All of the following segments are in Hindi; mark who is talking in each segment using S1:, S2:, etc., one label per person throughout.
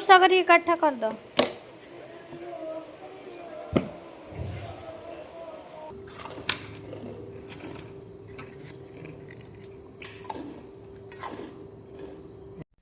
S1: सागर इकट्ठा कर दो।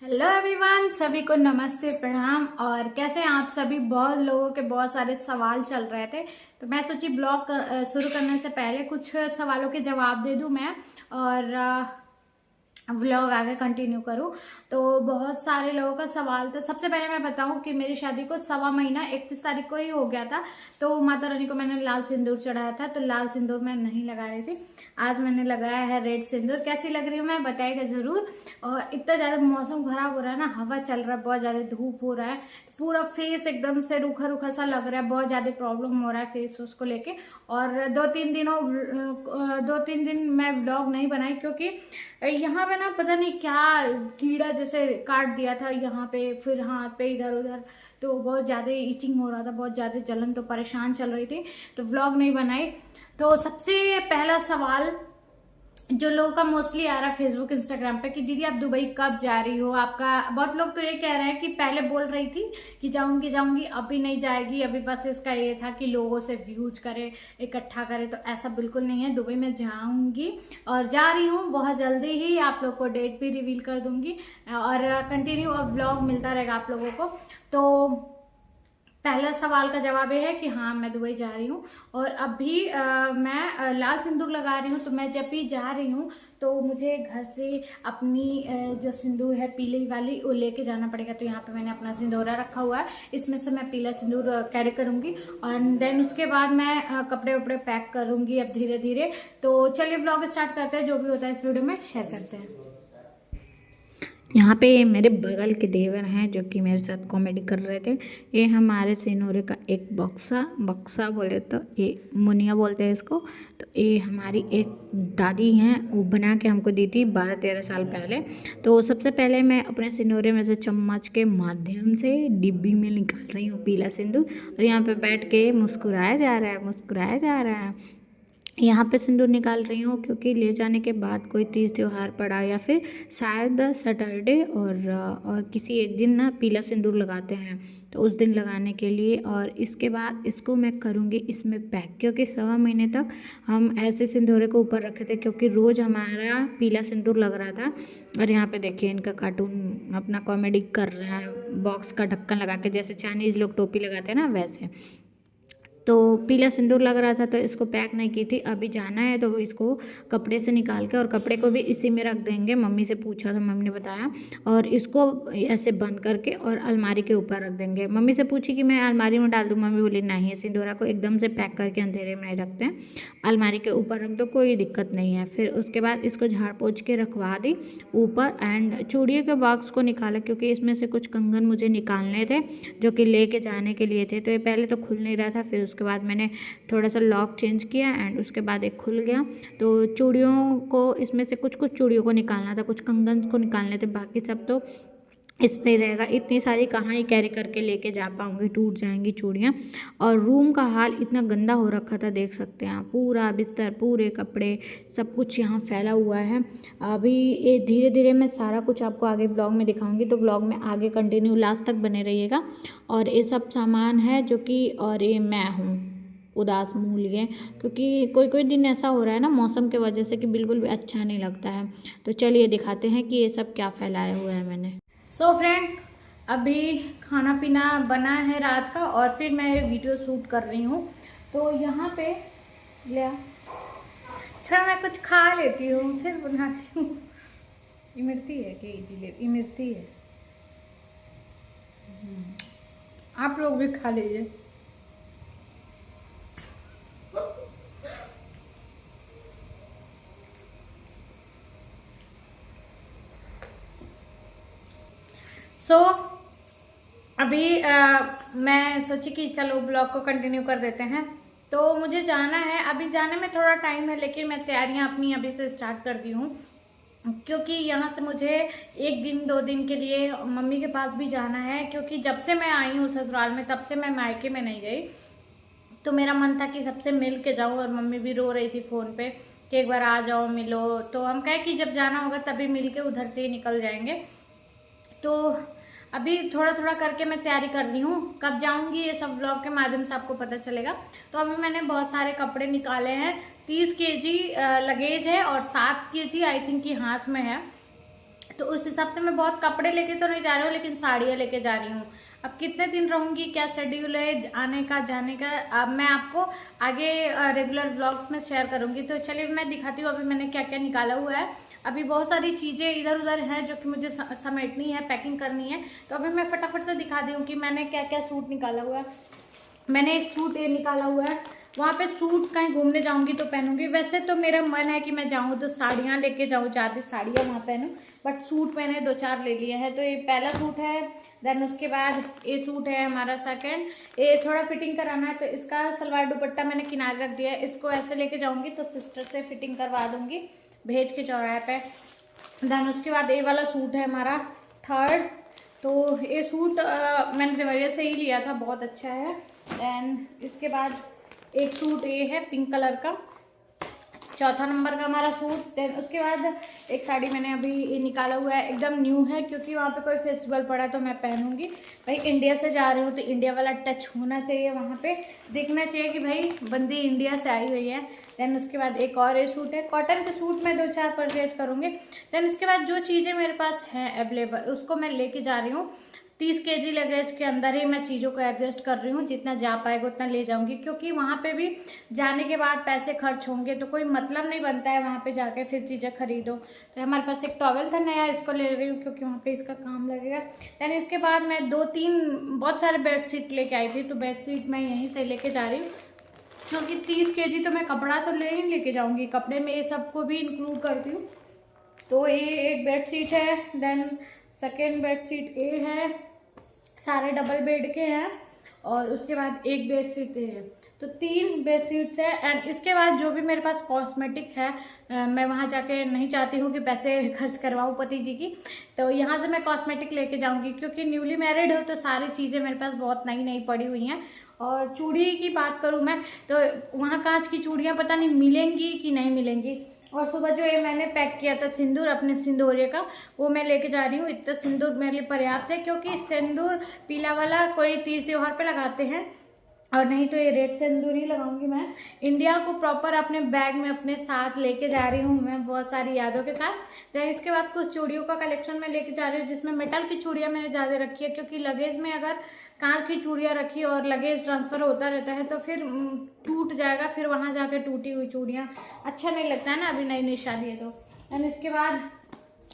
S1: हेलो एवरीवन, सभी को नमस्ते प्रणाम। और कैसे हैं आप सभी। बहुत लोगों के बहुत सारे सवाल चल रहे थे, तो मैं सोची ब्लॉग शुरू करने से पहले कुछ सवालों के जवाब दे दूं मैं, और व्लॉग आगे कंटिन्यू करूं। तो बहुत सारे लोगों का सवाल था। सबसे पहले मैं बताऊं कि मेरी शादी को 1.25 महीना 31 तारीख को ही हो गया था। तो माता रानी को मैंने लाल सिंदूर चढ़ाया था, तो लाल सिंदूर मैं नहीं लगा रही थी। आज मैंने लगाया है रेड सिंदूर। कैसी लग रही हूँ मैं, बताइएगा जरूर। और इतना ज्यादा मौसम खराब हो रहा है ना, हवा चल रहा है, बहुत ज्यादा धूप हो रहा है, पूरा फेस एकदम से रूखा रूखा सा लग रहा है, बहुत ज्यादा प्रॉब्लम हो रहा है फेस उसको लेके। और 2-3 दिन मैं व्लॉग नहीं बनाई, क्योंकि यहाँ पे ना पता नहीं क्या कीड़ा जैसे काट दिया था यहाँ पे, फिर हाथ पे इधर उधर, तो बहुत ज्यादा इचिंग हो रहा था, बहुत ज्यादा जलन, तो परेशान चल रही थी, तो व्लॉग नहीं बनाई। तो सबसे पहला सवाल जो लोगों का मोस्टली आ रहा है फेसबुक इंस्टाग्राम पे कि दीदी आप दुबई कब जा रही हो। आपका बहुत लोग तो ये कह रहे हैं कि पहले बोल रही थी कि जाऊंगी जाऊंगी, अभी नहीं जाएगी, अभी बस इसका ये था कि लोगों से व्यूज करे, इकट्ठा करे। तो ऐसा बिल्कुल नहीं है, दुबई में जाऊंगी और जा रही हूँ बहुत जल्दी ही। आप लोग को डेट भी रिवील कर दूंगी और कंटिन्यू अब ब्लॉग मिलता रहेगा आप लोगों को। तो पहला सवाल का जवाब ये है कि हाँ मैं दुबई जा रही हूँ। और अभी मैं लाल सिंदूर लगा रही हूँ। तो मैं जब भी जा रही हूँ तो मुझे घर से अपनी जो सिंदूर है पीली वाली वो लेके जाना पड़ेगा। तो यहाँ पे मैंने अपना सिंदूरा रखा हुआ है, इसमें से मैं पीला सिंदूर कैरी करूंगी। और देन उसके बाद मैं कपड़े वपड़े पैक करूंगी अब धीरे धीरे। तो चलिए व्लॉग स्टार्ट करते हैं, जो भी होता है इस वीडियो में शेयर करते हैं।
S2: यहाँ पे मेरे बगल के देवर हैं जो कि मेरे साथ कॉमेडी कर रहे थे। ये हमारे सिनोरे का एक बक्सा बोले तो ये मुनिया बोलते हैं इसको। तो ये हमारी एक दादी हैं, वो बना के हमको दी थी 12-13 साल पहले। तो सबसे पहले मैं अपने सिनोरे में से चम्मच के माध्यम से डिब्बी में निकाल रही हूँ पीला सिंदूर, और यहाँ पे बैठ के मुस्कुराया जा रहा है। यहाँ पे सिंदूर निकाल रही हूँ क्योंकि ले जाने के बाद कोई तीज त्योहार पड़ा या फिर शायद सैटरडे और किसी एक दिन ना पीला सिंदूर लगाते हैं, तो उस दिन लगाने के लिए। और इसके बाद इसको मैं करूँगी इसमें पैक, क्योंकि 1.25 महीने तक हम ऐसे सिंदूरे को ऊपर रखे थे क्योंकि रोज़ हमारा पीला सिंदूर लग रहा था। और यहाँ पे देखिए इनका कार्टून अपना कॉमेडी कर रहा है बॉक्स का ढक्कन लगा के, जैसे चाइनीज़ लोग टोपी लगाते हैं ना वैसे। तो पीला सिंदूर लग रहा था तो इसको पैक नहीं की थी। अभी जाना है तो इसको कपड़े से निकाल के, और कपड़े को भी इसी में रख देंगे। मम्मी से पूछा तो मम्मी ने बताया, और इसको ऐसे बंद करके और अलमारी के ऊपर रख देंगे। मम्मी से पूछी कि मैं अलमारी में डाल दूँ, मम्मी बोली नहीं, सिंदूरा को एकदम से पैक करके अंधेरे में नहीं रखते हैं, अलमारी के ऊपर रख दो, कोई दिक्कत नहीं है। फिर उसके बाद इसको झाड़ पोंछ के रखवा दी ऊपर। एंड चूड़ियों के बॉक्स को निकाला क्योंकि इसमें से कुछ कंगन मुझे निकालने थे जो कि लेके जाने के लिए थे। तो ये पहले तो खुल नहीं रहा था, फिर उसके बाद मैंने थोड़ा सा लॉक चेंज किया एंड उसके बाद एक खुल गया। तो चूड़ियों को इसमें से कुछ चूड़ियों को निकालना था, कुछ कंगन को निकालने थे, बाकी सब तो इसमें ही रहेगा। इतनी सारी कहाँ ही कैरी करके लेके जा पाऊँगी, टूट जाएंगी चूड़ियाँ। और रूम का हाल इतना गंदा हो रखा था, देख सकते हैं आप, पूरा बिस्तर, पूरे कपड़े, सब कुछ यहाँ फैला हुआ है। अभी ये धीरे धीरे मैं सारा कुछ आपको आगे ब्लॉग में दिखाऊंगी, तो ब्लॉग में आगे कंटिन्यू लास्ट तक बने रहिएगा। और ये सब सामान है जो कि, और ये मैं हूँ उदास मुँह लिए, क्योंकि कोई कोई दिन ऐसा हो रहा है ना मौसम के वजह से कि बिल्कुल भी अच्छा नहीं लगता है। तो चलिए दिखाते हैं कि ये सब क्या फैलाया हुआ है मैंने।
S1: सो फ्रेंड, अभी खाना पीना बना है रात का और फिर मैं वीडियो शूट कर रही हूँ। तो यहाँ पे लिया थोड़ा मैं कुछ खा लेती हूँ फिर बनाती हूँ। इमरती है कि जिलेबी इमरती है। आप लोग भी खा लीजिए। सो अभी मैं सोची कि चलो ब्लॉग को कंटिन्यू कर देते हैं। तो मुझे जाना है, अभी जाने में थोड़ा टाइम है, लेकिन मैं तैयारियां अपनी अभी से स्टार्ट कर दी हूँ, क्योंकि यहाँ से मुझे 1-2 दिन के लिए मम्मी के पास भी जाना है। क्योंकि जब से मैं आई हूँ ससुराल में तब से मैं मायके में नहीं गई, तो मेरा मन था कि सबसे मिल के जाऊँ। और मम्मी भी रो रही थी फ़ोन पे कि एक बार आ जाओ मिलो। तो हम कहे कि जब जाना होगा तभी मिल के उधर से ही निकल जाएंगे। तो अभी थोड़ा थोड़ा करके मैं तैयारी कर रही हूँ, कब जाऊँगी ये सब व्लॉग के माध्यम से आपको पता चलेगा। तो अभी मैंने बहुत सारे कपड़े निकाले हैं, 30 kg लगेज है और 7 kg आई थिंक कि हाथ में है। तो उस हिसाब से मैं बहुत कपड़े लेके तो नहीं जा रही हूँ, लेकिन साड़ियाँ लेके जा रही हूँ। अब कितने दिन रहूँगी, क्या शेड्यूल है आने का जाने का, अब मैं आपको आगे रेगुलर व्लॉग्स में शेयर करूँगी। तो चलिए मैं दिखाती हूँ अभी मैंने क्या क्या निकाला हुआ है। अभी बहुत सारी चीज़ें इधर उधर हैं जो कि मुझे समेटनी है, पैकिंग करनी है। तो अभी मैं फटाफट से दिखा दी हूँ कि मैंने क्या क्या सूट निकाला हुआ है। मैंने एक सूट ये निकाला हुआ है, वहाँ पे सूट कहीं घूमने जाऊँगी तो पहनूंगी। वैसे तो मेरा मन है कि मैं जाऊँ तो साड़ियाँ लेके जाऊँ, ज़्यादा साड़ियाँ वहाँ पहनूँ, बट सूट मैंने 2-4 ले लिए हैं। तो ये पहला सूट है, देन उसके बाद ये सूट है हमारा सेकंड। ये थोड़ा फिटिंग कराना है तो इसका सलवार दुपट्टा मैंने किनारे रख दिया है, इसको ऐसे लेके जाऊँगी तो सिस्टर से फिटिंग करवा दूँगी भेज के चौराहे पे। देन उसके बाद ये वाला सूट है हमारा थर्ड। तो ये सूट मैंने देवरिया से ही लिया था, बहुत अच्छा है। देन इसके बाद एक सूट ये है पिंक कलर का, चौथा नंबर का हमारा सूट। देन उसके बाद एक साड़ी मैंने अभी ये निकाला हुआ है, एकदम न्यू है क्योंकि वहाँ पे कोई फेस्टिवल पड़ा तो मैं पहनूंगी। भाई इंडिया से जा रही हूँ तो इंडिया वाला टच होना चाहिए, वहाँ पे दिखना चाहिए कि भाई बंदी इंडिया से आई हुई है। देन उसके बाद एक और ये सूट है, कॉटन के सूट मैं 2-4 परचेज करूँगी। देन इसके बाद जो चीज़ें मेरे पास हैं अवेलेबल उसको मैं लेके जा रही हूँ। 30 kg लगेज के अंदर ही मैं चीज़ों को एडजस्ट कर रही हूँ, जितना जा पाएगा उतना ले जाऊँगी क्योंकि वहाँ पे भी जाने के बाद पैसे खर्च होंगे तो कोई मतलब नहीं बनता है वहाँ पे जाके फिर चीज़ें खरीदो। तो हमारे पास एक टॉवल था नया, इसको ले रही हूँ क्योंकि वहाँ पे इसका काम लगेगा। देन इसके बाद मैं 2-3 बहुत सारे बेडशीट लेके आई थी, तो बेडशीट मैं यहीं से लेके जा रही हूँ क्योंकि 30 kg तो मैं कपड़ा तो ले ही लेके जाऊँगी, कपड़े में ये सबको भी इंक्लूड करती हूँ। तो ये एक बेडशीट है, देन सेकेंड बेडशीट ये है, सारे डबल बेड के हैं, और उसके बाद एक बेडशीट ये है। तो 3 बेडशीट्स है। एंड इसके बाद जो भी मेरे पास कॉस्मेटिक है, मैं वहाँ जाके नहीं चाहती हूँ कि पैसे खर्च करवाऊँ पति जी की, तो यहाँ से मैं कॉस्मेटिक लेके जाऊँगी क्योंकि न्यूली मैरिड हो तो सारी चीज़ें मेरे पास बहुत नई नई पड़ी हुई हैं। और चूड़ी की बात करूँ मैं तो वहाँ कांच की चूड़ियाँ पता नहीं मिलेंगी कि नहीं मिलेंगी। और सुबह जो ये मैंने पैक किया था सिंदूर अपने सिंदूरिये का, वो मैं लेके जा रही हूँ। इतना सिंदूर मेरे लिए पर्याप्त है क्योंकि सिंदूर पीला वाला कोई तीज त्योहार पे लगाते हैं, और नहीं तो ये रेड सिंदूर ही लगाऊंगी मैं। इंडिया को प्रॉपर अपने बैग में अपने साथ लेके जा रही हूँ मैं, बहुत सारी यादों के साथ। तो इसके बाद कुछ चूड़ियों का कलेक्शन मैं लेके जा रही हूँ, जिसमें मेटल की चूड़ियाँ मैंने ज़्यादा रखी है क्योंकि लगेज में अगर कांच की चूड़ियाँ रखी और लगेज ट्रांसफ़र होता रहता है तो फिर टूट जाएगा, फिर वहाँ जाके टूटी हुई चूड़ियाँ अच्छा नहीं लगता है ना, अभी नई नई शादी है तो। एंड इसके बाद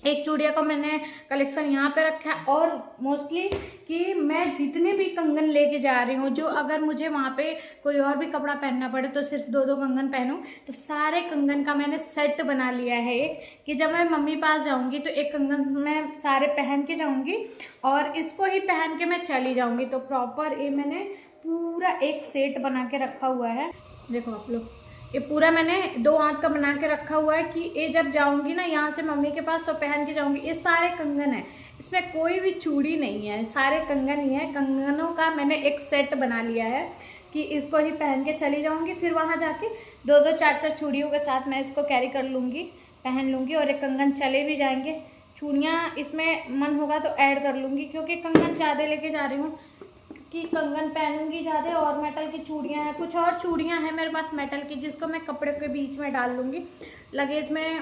S1: एक चूड़िया का मैंने कलेक्शन यहाँ पे रखा है, और मोस्टली कि मैं जितने भी कंगन लेके जा रही हूँ, जो अगर मुझे वहाँ पे कोई और भी कपड़ा पहनना पड़े तो सिर्फ 2-2 कंगन पहनूँ, तो सारे कंगन का मैंने सेट बना लिया है एक, कि जब मैं मम्मी पास जाऊँगी तो एक कंगन मैं सारे पहन के जाऊँगी और इसको ही पहन के मैं चली जाऊँगी। तो प्रॉपर ये मैंने पूरा एक सेट बना के रखा हुआ है, देखो आप लोग, ये पूरा मैंने 2 हाथ का बना के रखा हुआ है कि ये जब जाऊंगी ना यहाँ से मम्मी के पास तो पहन के जाऊंगी। ये सारे कंगन है, इसमें कोई भी चूड़ी नहीं है, सारे कंगन ही है। कंगनों का मैंने एक सेट बना लिया है कि इसको ही पहन के चली जाऊंगी, फिर वहाँ जाके 2-2 4-4 चूड़ियों के साथ मैं इसको कैरी कर लूँगी, पहन लूँगी, और एक कंगन चले भी जाएंगे। चूड़ियाँ इसमें मन होगा तो ऐड कर लूँगी क्योंकि कंगन ज़्यादा लेके जा रही हूँ कि कंगन पहनूंगी ज़्यादा, और मेटल की चूड़ियाँ हैं, कुछ और चूड़ियाँ हैं मेरे पास मेटल की, जिसको मैं कपड़े के बीच में डाल लूँगी लगेज में।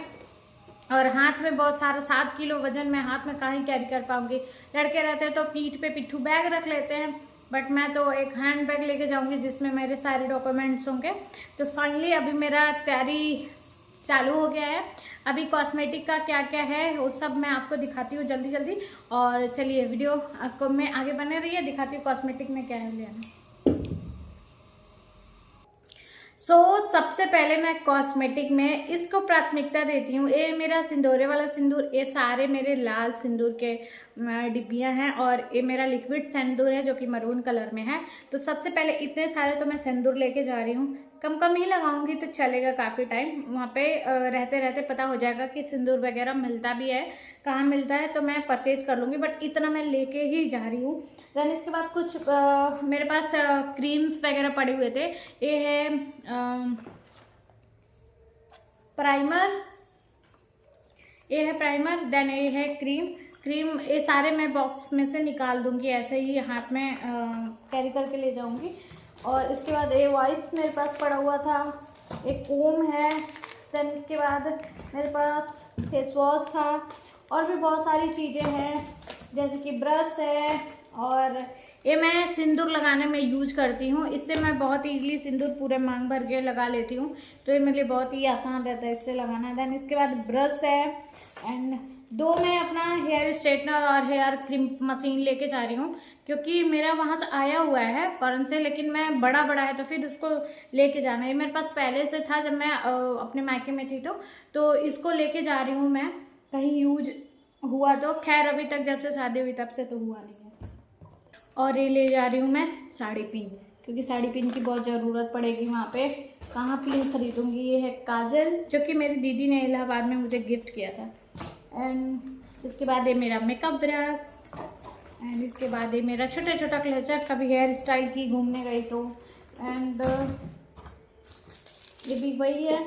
S1: और हाथ में बहुत सारा 7 किलो वजन मैं हाथ में कहाँ ही कैरी कर पाऊँगी। लड़के रहते हैं तो पीठ पे पिट्ठू बैग रख लेते हैं, बट मैं तो एक हैंड बैग लेके जाऊँगी जिसमें मेरे सारे डॉक्यूमेंट्स होंगे। तो फाइनली अभी मेरा तैयारी चालू हो गया है। अभी कॉस्मेटिक का क्या क्या है वो सब मैं आपको दिखाती हूँ जल्दी जल्दी, और चलिए वीडियो आपको मैं आगे बने रहिए, दिखाती हूँ कॉस्मेटिक में क्या है लेना। सबसे पहले मैं कॉस्मेटिक में इसको प्राथमिकता देती हूँ। ये मेरा सिंदूरे वाला सिंदूर, ये सारे मेरे लाल सिंदूर के डिब्बियाँ हैं, और ये मेरा लिक्विड सिंदूर है जो कि मरून कलर में है। तो सबसे पहले इतने सारे तो मैं सिंदूर लेके जा रही हूँ, कम कम ही लगाऊंगी तो चलेगा काफ़ी टाइम। वहाँ पे रहते रहते पता हो जाएगा कि सिंदूर वगैरह मिलता भी है, कहाँ मिलता है, तो मैं परचेज कर लूँगी, बट इतना मैं लेके ही जा रही हूँ। देन इसके बाद कुछ मेरे पास क्रीम्स वगैरह पड़े हुए थे। ये है प्राइमर, ये है प्राइमर, देन ये है क्रीम। क्रीम ये सारे मैं बॉक्स में से निकाल दूँगी, ऐसे ही हाथ में कैरी करके ले जाऊँगी। और इसके बाद ये वाइप्स मेरे पास पड़ा हुआ था, एक कोम है, देन इसके बाद मेरे पास फेस वॉश था और भी बहुत सारी चीज़ें हैं जैसे कि ब्रश है। और ये मैं सिंदूर लगाने में यूज करती हूँ, इससे मैं बहुत ईजिली सिंदूर पूरे मांग भर के लगा लेती हूँ, तो ये मेरे लिए बहुत ही आसान रहता है इससे लगाना। देन इसके बाद ब्रश है एंड दो मैं अपना हेयर स्ट्रेटनर और हेयर क्रीम मशीन लेके जा रही हूँ, क्योंकि मेरा वहाँ से आया हुआ है फ़ॉरेन से, लेकिन मैं बड़ा है तो फिर उसको लेके जाना है। मेरे पास पहले से था जब मैं अपने मायके में थी, तो इसको लेके जा रही हूँ मैं, कहीं यूज हुआ तो। खैर अभी तक जब से शादी हुई तब से तो हुआ नहीं है। और ये ले जा रही हूँ मैं साड़ी पिन, क्योंकि साड़ी पिन की बहुत ज़रूरत पड़ेगी वहाँ पे। कहाँ पिन खरीदूँगी? ये है काजल, जो कि मेरी दीदी ने इलाहाबाद में मुझे गिफ्ट किया था। एंड इसके बाद ये मेरा मेकअप ब्रश, एंड इसके बाद ये मेरा छोटा क्लचर, कभी हेयर स्टाइल की घूमने गई तो। एंड ये भी वही है।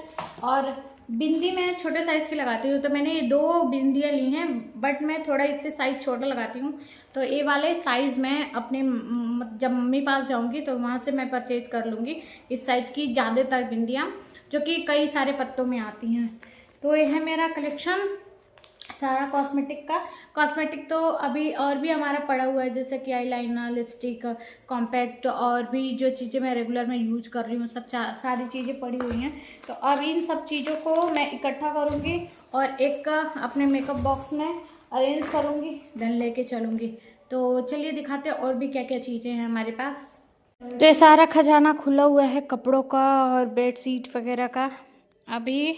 S1: और बिंदी मैं छोटे साइज़ की लगाती हूँ, तो मैंने ये 2 बिंदियाँ ली हैं, बट मैं थोड़ा इससे साइज़ छोटा लगाती हूँ, तो ये वाले साइज़ मैं अपने जब मम्मी पास जाऊँगी तो वहाँ से मैं परचेज़ कर लूँगी इस साइज़ की ज़्यादातर बिंदियाँ, जो कि कई सारे पत्तों में आती हैं। तो ये है मेरा कलेक्शन सारा कॉस्मेटिक का। कॉस्मेटिक तो अभी और भी हमारा पड़ा हुआ है, जैसे कि आईलाइनर, लिपस्टिक, कॉम्पैक्ट और भी जो चीज़ें मैं रेगुलर में यूज कर रही हूँ, सब सारी चीज़ें पड़ी हुई हैं। तो अब इन सब चीज़ों को मैं इकट्ठा करूँगी और एक अपने मेकअप बॉक्स में अरेंज करूँगी, देन लेके चलूँगी। तो चलिए दिखाते हैं और भी क्या क्या चीज़ें हैं हमारे पास। तो ये सारा खजाना खुला हुआ है कपड़ों का और बेडशीट वगैरह का, अभी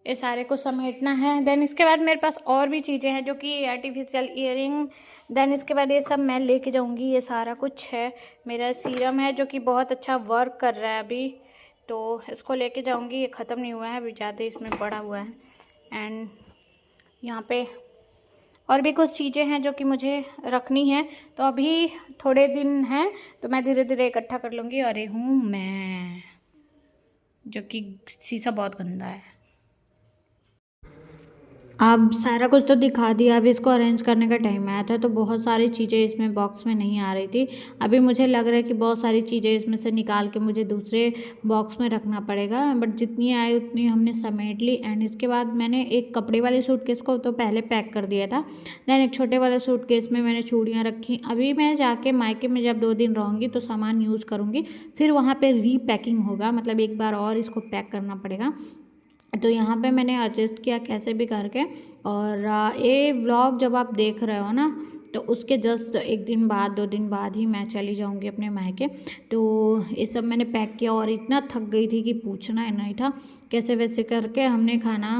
S1: ये सारे को समेटना है। देन इसके बाद मेरे पास और भी चीज़ें हैं, जो कि आर्टिफिशियल ईयरिंग। देन इसके बाद ये सब मैं लेके जाऊंगी, ये सारा कुछ है। मेरा सीरम है जो कि बहुत अच्छा वर्क कर रहा है अभी, तो इसको लेके जाऊंगी। ये ख़त्म नहीं हुआ है अभी, ज़्यादा इसमें पड़ा हुआ है। एंड यहाँ पे और भी कुछ चीज़ें हैं जो कि मुझे रखनी है, तो अभी थोड़े दिन हैं तो मैं धीरे धीरे इकट्ठा कर लूँगी। और ये हूँ मैं, जो कि शीशा बहुत गंदा है। अब सारा कुछ तो दिखा दिया, अभी इसको अरेंज करने का टाइम आया था, तो बहुत सारी चीज़ें इसमें बॉक्स में नहीं आ रही थी। अभी मुझे लग रहा है कि बहुत सारी चीज़ें इसमें से निकाल के मुझे दूसरे बॉक्स में रखना पड़ेगा, बट जितनी आई उतनी हमने समेट ली। एंड इसके बाद मैंने एक कपड़े वाले सूटकेस को तो पहले पैक कर दिया था, दैन एक छोटे वाले सूटकेस में मैंने चूड़ियाँ रखी। अभी मैं जाके मायके में जब 2 दिन रहूँगी तो सामान यूज़ करूँगी, फिर वहाँ पर रीपैकिंग होगा, मतलब एक बार और इसको पैक करना पड़ेगा। तो यहाँ पे मैंने एडजस्ट किया कैसे भी करके। और ये व्लॉग जब आप देख रहे हो ना, तो उसके जस्ट 1 दिन बाद 2 दिन बाद ही मैं चली जाऊँगी अपने मायके। तो ये सब मैंने पैक किया और इतना थक गई थी कि पूछना ही नहीं था। कैसे वैसे करके हमने खाना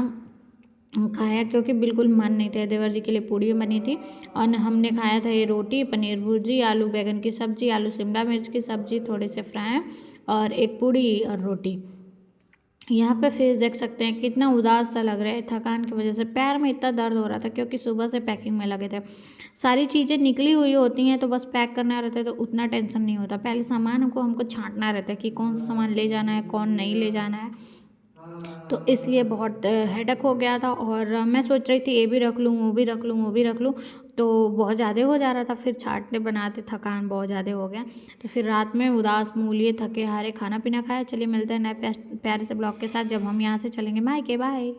S1: खाया, क्योंकि बिल्कुल मन नहीं था। देवर जी के लिए पूड़ी बनी थी और हमने खाया था ये रोटी, पनीर भुर्जी, आलू बैगन की सब्ज़ी, आलू शिमला मिर्च की सब्ज़ी, थोड़े से फ्राई और एक पूड़ी और रोटी। यहाँ पे फेस देख सकते हैं कितना उदास सा लग रहा है, थकान की वजह से पैर में इतना दर्द हो रहा था, क्योंकि सुबह से पैकिंग में लगे थे। सारी चीज़ें निकली हुई होती हैं तो बस पैक करना रहता है, तो उतना टेंशन नहीं होता। पहले सामान हमको छांटना रहता है कि कौन सा सामान ले जाना है, कौन नहीं ले जाना है, तो इसलिए बहुत हेडेक हो गया था। और मैं सोच रही थी ये भी रख लूँ, वो भी रख लूँ, वो भी रख लूँ, तो बहुत ज़्यादा हो जा रहा था। फिर छांटते बनाते थकान बहुत ज़्यादा हो गया, तो फिर रात में उदास मूलिए थके हारे खाना पीना खाया। चलिए मिलते हैं नए प्यारे से ब्लॉग के साथ, जब हम यहाँ से चलेंगे मायके। बाय।